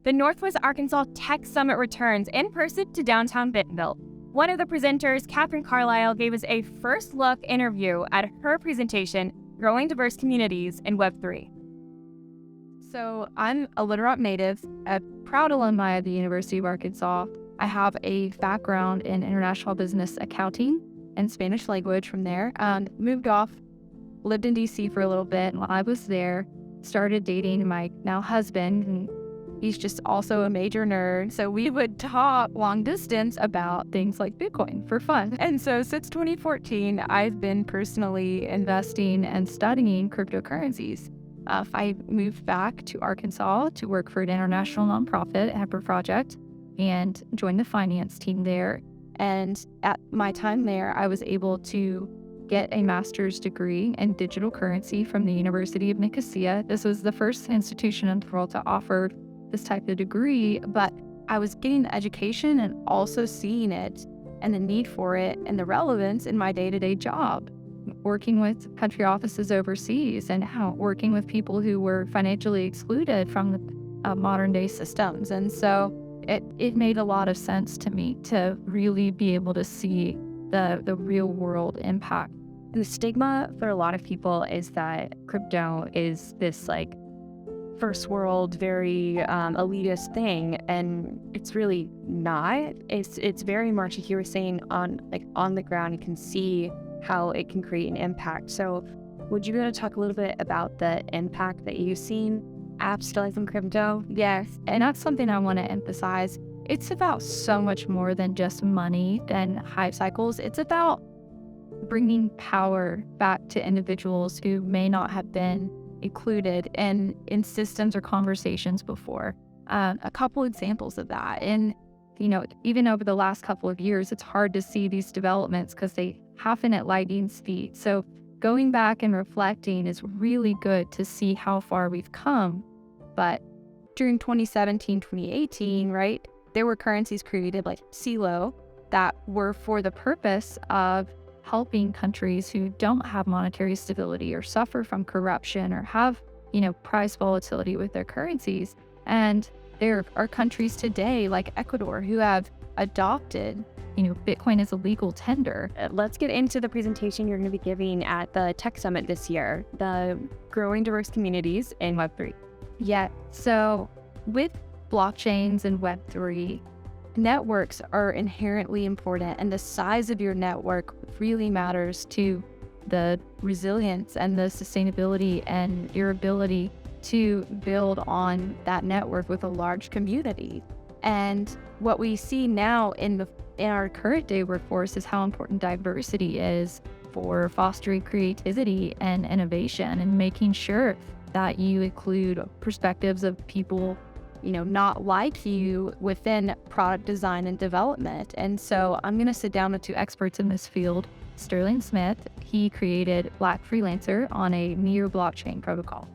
the Northwest Arkansas Tech Summit returns in person to downtown Bentonville. One of the presenters, Kathryn Carlisle, gave us a first look interview at her presentation, Growing Diverse Communities in Web3. So I'm a Little native, a proud alumni of the University of Arkansas. I have a background in international business accounting and Spanish language from there. Moved off, lived in DC for a little bit, and while I was there, started dating my now husband, and he's just also a major nerd. So we would talk long distance about things like Bitcoin for fun. And so since 2014, I've been personally investing and studying cryptocurrencies. I moved back to Arkansas to work for an international nonprofit, Heifer Project, and joined the finance team there. And at my time there, I was able to get a master's degree in digital currency from the University of Nicosia. This was the first institution in the world to offer this type of degree, but I was getting the education and also seeing it and the need for it and the relevance in my day-to-day job, working with country offices overseas and working with people who were financially excluded from the modern day systems. And so it made a lot of sense to me to really be able to see the real world impact. And the stigma for a lot of people is that crypto is this like first world, very elitist thing, and it's really not. It's very much, like you were saying, on the ground. You can see how it can create an impact. So would you be able to talk a little bit about the impact that you've seen after utilizing crypto? Yes, and that's something I want to emphasize. It's about so much more than just money and hype cycles. It's about bringing power back to individuals who may not have been included in systems or conversations before. A couple examples of that. And, even over the last couple of years, it's hard to see these developments because they happen at lightning speed. So going back and reflecting is really good to see how far we've come. But during 2017, 2018, right, there were currencies created like CELO that were for the purpose of helping countries who don't have monetary stability or suffer from corruption or have, price volatility with their currencies. And there are countries today like Ecuador who have adopted, Bitcoin as a legal tender. Let's get into the presentation you're going to be giving at the Tech Summit this year, the Growing Diverse Communities in Web3. Yeah, so with blockchains and Web3, networks are inherently important, and the size of your network really matters to the resilience and the sustainability and your ability to build on that network with a large community. And what we see now in our current day workforce is how important diversity is for fostering creativity and innovation and making sure that you include perspectives of people not like you within product design and development. And so I'm going to sit down with two experts in this field. Sterling Smith, he created Black Freelancer on a near blockchain protocol.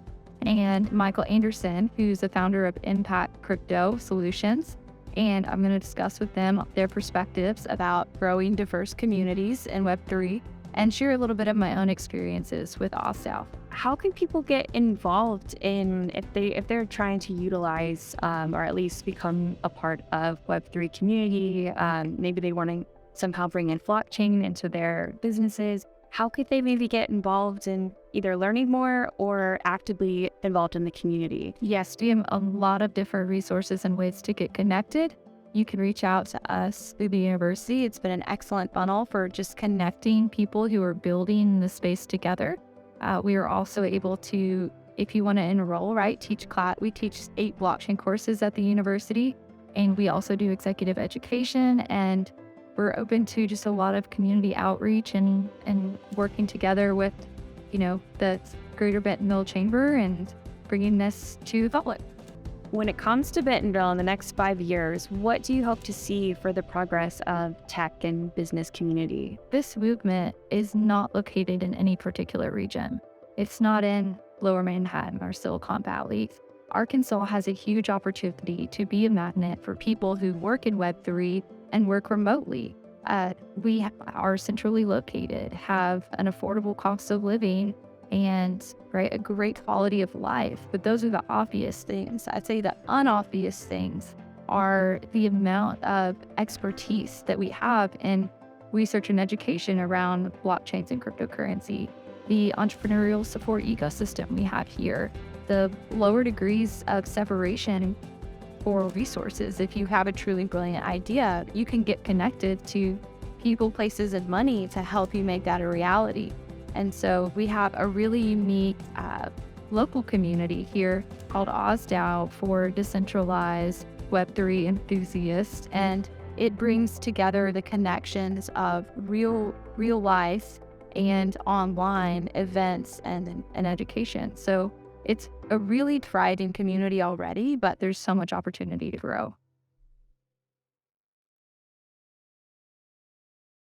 And Michael Anderson, who's the founder of Impact Crypto Solutions. And I'm going to discuss with them their perspectives about growing diverse communities in Web3 and share a little bit of my own experiences with OSTEL. How can people get involved in if they're trying to utilize or at least become a part of Web3 community? Maybe they want to somehow bring in blockchain into their businesses. How could they maybe get involved in either learning more or actively involved in the community? Yes, we have a lot of different resources and ways to get connected. You can reach out to us through the university. It's been an excellent funnel for just connecting people who are building the space together. We are also able to, if you want to enroll, right, we teach 8 blockchain courses at the university, and we also do executive education, and we're open to just a lot of community outreach and working together with, the Greater Bentonville Chamber and bringing this to the public. When it comes to Bentonville in the next 5 years, what do you hope to see for the progress of tech and business community? This movement is not located in any particular region. It's not in Lower Manhattan or Silicon Valley. Arkansas has a huge opportunity to be a magnet for people who work in Web3 and work remotely. We are centrally located, have an affordable cost of living, and right, a great quality of life. But those are the obvious things. I'd say the unobvious things are the amount of expertise that we have in research and education around blockchains and cryptocurrency, the entrepreneurial support ecosystem we have here, the lower degrees of separation for resources. If you have a truly brilliant idea, you can get connected to people, places, and money to help you make that a reality. And so we have a really unique local community here called OzDAO for decentralized Web3 enthusiasts, and it brings together the connections of real life and online events and education. So it's a really thriving community already, but there's so much opportunity to grow.